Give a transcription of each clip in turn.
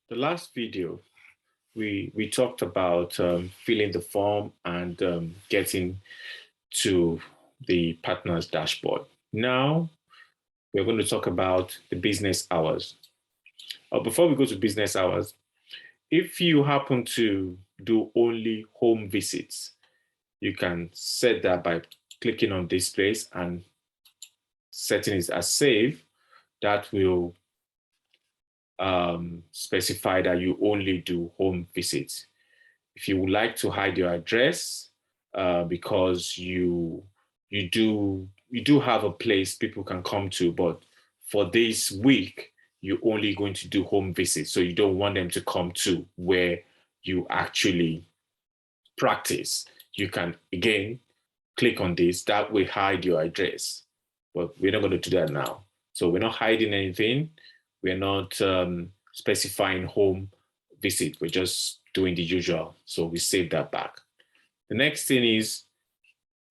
The last video, we talked about filling the form and getting to the partner's dashboard. Now, we're going to talk about the business hours. Before we go to business hours, if you happen to do only home visits, you can set that by clicking on this place and setting it as save. That will specify that you only do home visits. If you would like to hide your address because you do have a place people can come to, but for this week you're only going to do home visits, so you don't want them to come to where you actually practice, you can again click on this. That will hide your address, but we're not going to do that now. So we're not hiding anything. We're not specifying home visit. We're just doing the usual. So we save that back. The next thing is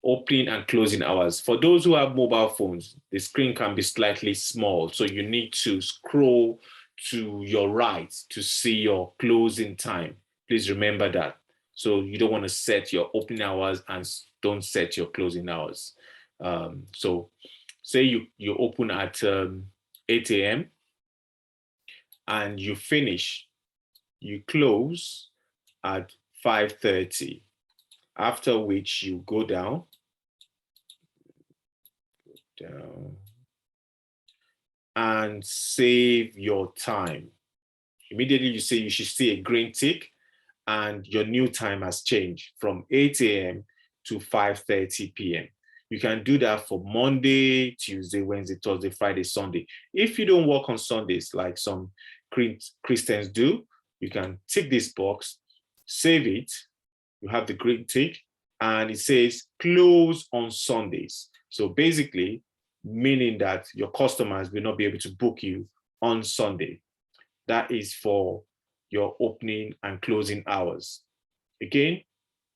opening and closing hours. For those who have mobile phones, the screen can be slightly small. So you need to scroll to your right to see your closing time. Please remember that. So you don't want to set your opening hours and don't set your closing hours. So say you open at 8 a.m. and you finish, you close at 5:30, after which you go down, and save your time. Immediately you say you should see a green tick and your new time has changed from 8 a.m. to 5:30 p.m. You can do that for Monday, Tuesday, Wednesday, Thursday, Friday, Sunday. If you don't work on Sundays like some Christians do, you can tick this box, save it, you have the green tick, and it says close on Sundays. So basically, meaning that your customers will not be able to book you on Sunday. That is for your opening and closing hours. Again,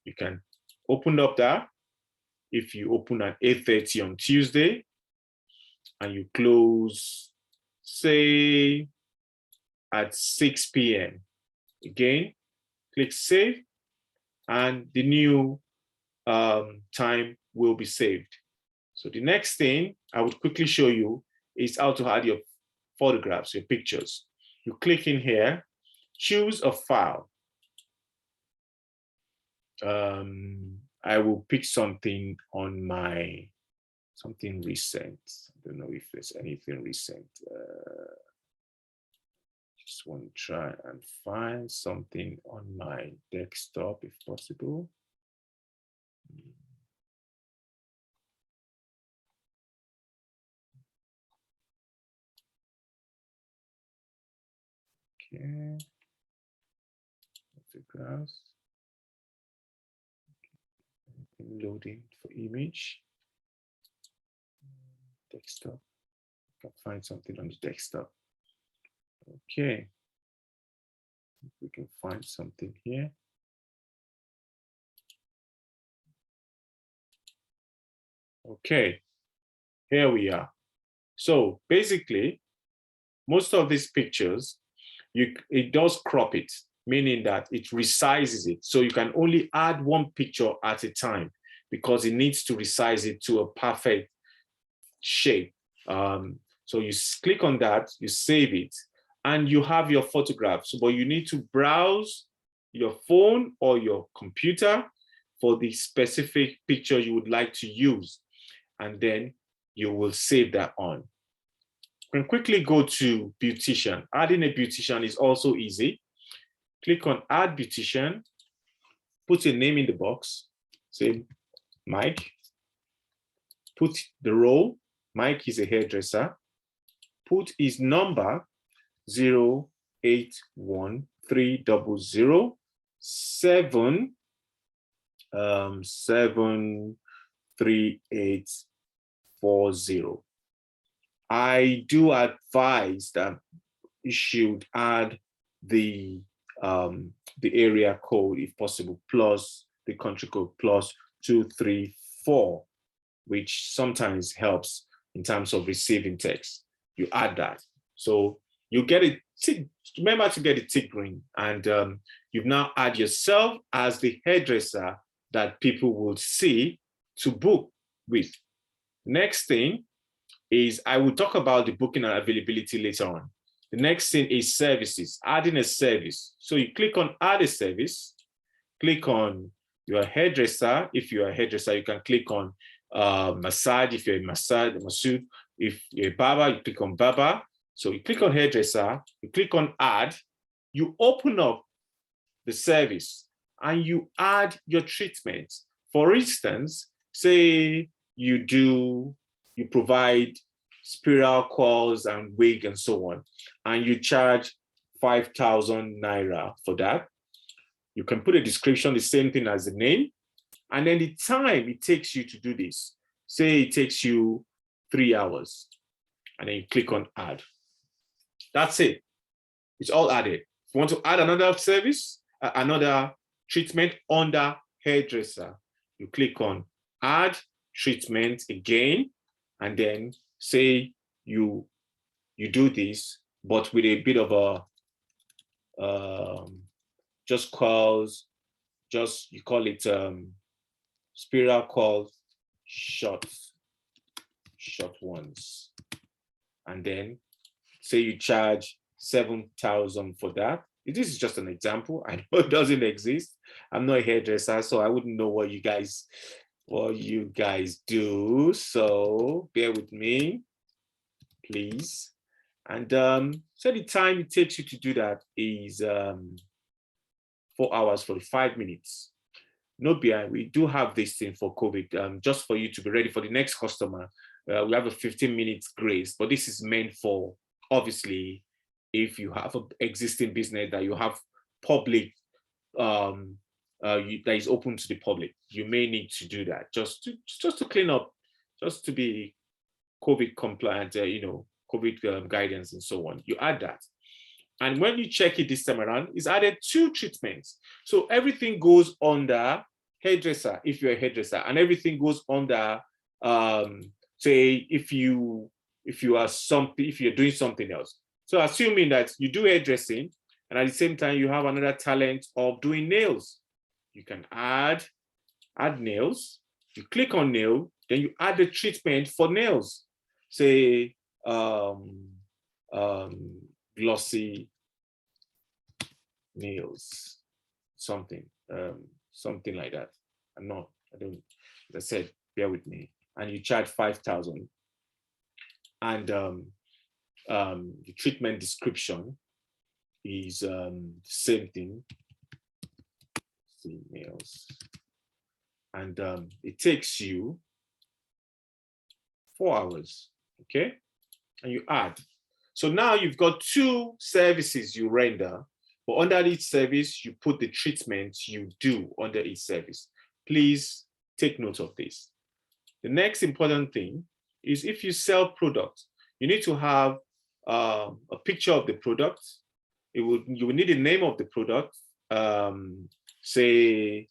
you can open up that. If you open at 8:30 on Tuesday and you close, say, at 6 p.m. Again, click save and the new time will be saved. So the next thing I would quickly show you is how to add your photographs, your pictures. You click in here, choose a file. I will pick something on something recent. I don't know if there's anything recent. Just want to try and find something on my desktop if possible. Okay, photographs. Loading for image. Desktop. I can find something on the desktop. Okay. We can find something here. Okay, here we are. So basically, most of these pictures, it does crop it, meaning that it resizes it. So you can only add one picture at a time because it needs to resize it to a perfect shape. So you click on that, you save it, and you have your photographs. But you need to browse your phone or your computer for the specific picture you would like to use. And then you will save that on. You can quickly go to beautician. Adding a beautician is also easy. Click on add beautician, put a name in the box, say Mike, put the role, Mike is a hairdresser, put his number 08130073840. I do advise that you should add the area code if possible, plus the country code +234, which sometimes helps in terms of receiving text. You add that. So You get it. Remember to get the tick green, and you've now add yourself as the hairdresser that people will see to book with. Next thing is I will talk about the booking and availability later on. The next thing is services, adding a service. So you click on add a service, click on your hairdresser. If you're a hairdresser, you can click on massage. If you're a masseuse. If you're a barber, you click on barber. So you click on hairdresser, you click on add, you open up the service and you add your treatment. For instance, say you provide spiral coils and wig and so on, and you charge 5,000 naira for that. You can put a description, the same thing as the name, and then the time it takes you to do this. Say it takes you 3 hours, and then you click on add. That's it. It's all added. If you want to add another service, another treatment under hairdresser, you click on add treatment again, and then say you do this, but with a bit of a just you call it spiral coils, short ones, and then say you charge 7,000 for that. This is just an example. I know it doesn't exist. I'm not a hairdresser, so I wouldn't know what you guys do. So bear with me, please. And so the time it takes you to do that is 4 hours 45 minutes. No behind. We do have this thing for COVID, just for you to be ready for the next customer. We have a 15 minutes grace, but this is meant for, obviously, if you have an existing business that you have public, that is open to the public, you may need to do that just to clean up, just to be COVID compliant, COVID guidance and so on. You add that. And when you check it this time around, it's added 2 treatments. So everything goes under hairdresser, if you're a hairdresser, and everything goes under, say, if you're doing something else. So assuming that you do hairdressing, and at the same time, you have another talent of doing nails, you can add nails. You click on nail, then you add the treatment for nails. Say, glossy nails, something like that. As I said, bear with me. And you charge 5,000. And the treatment description is the same thing. Nails. And it takes you 4 hours, okay? And you add. So now you've got 2 services you render, but under each service, you put the treatment you do under each service. Please take note of this. The next important thing is if you sell products, you need to have a picture of the product. You will need the name of the product, say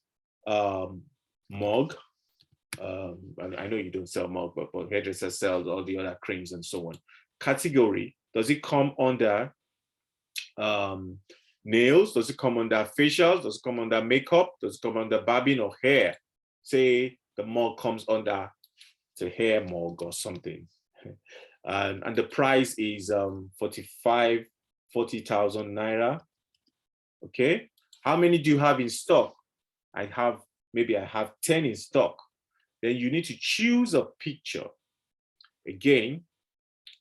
mug. I know you don't sell mug, but hairdressers sell all the other creams and so on. Category, does it come under nails? Does it come under facials? Does it come under makeup? Does it come under barbing or hair? Say the mug comes under the hair mug or something. And the price is 40,000 naira. Okay. How many do you have in stock? Maybe I have 10 in stock. Then you need to choose a picture. Again,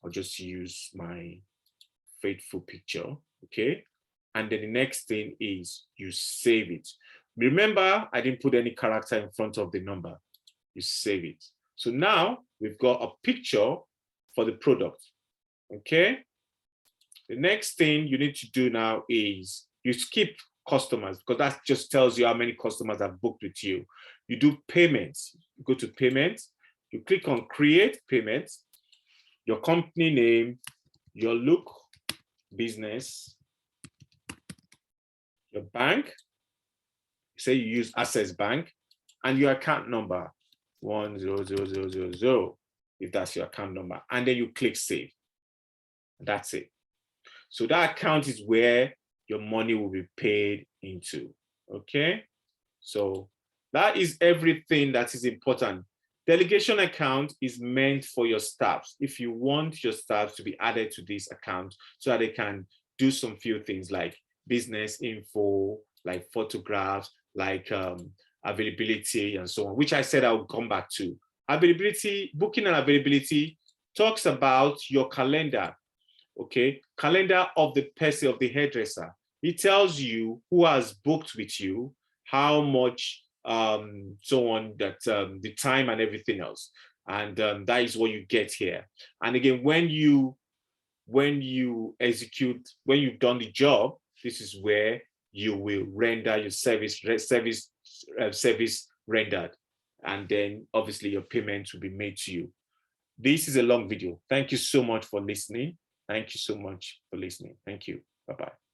I'll just use my faithful picture. Okay. And then the next thing is you save it. Remember, I didn't put any character in front of the number. You save it. So now we've got a picture for the product. Okay. The next thing you need to do now is you skip customers, because that just tells you how many customers have booked with you. You do payments. You go to payments. You click on create payments. Your company name, Yurluk business, your bank. Say you use Access Bank, and your account number 100000, if that's your account number, and then you click save. That's it. So that account is where your money will be paid into. Okay. So that is everything that is important. Delegation account is meant for your staffs. If you want your staffs to be added to this account so that they can do some few things like business info, like photographs, like availability and so on, which I said I will come back to. Availability, booking and availability talks about your calendar, okay? Calendar of the person, of the hairdresser. It tells you who has booked with you, how much, so on, that the time and everything else. And that is what you get here. And again, when you execute, when you've done the job, this is where you will render your service rendered. And then obviously your payment will be made to you. This is a long video. Thank you so much for listening. Thank you so much for listening. Thank you. Bye-bye.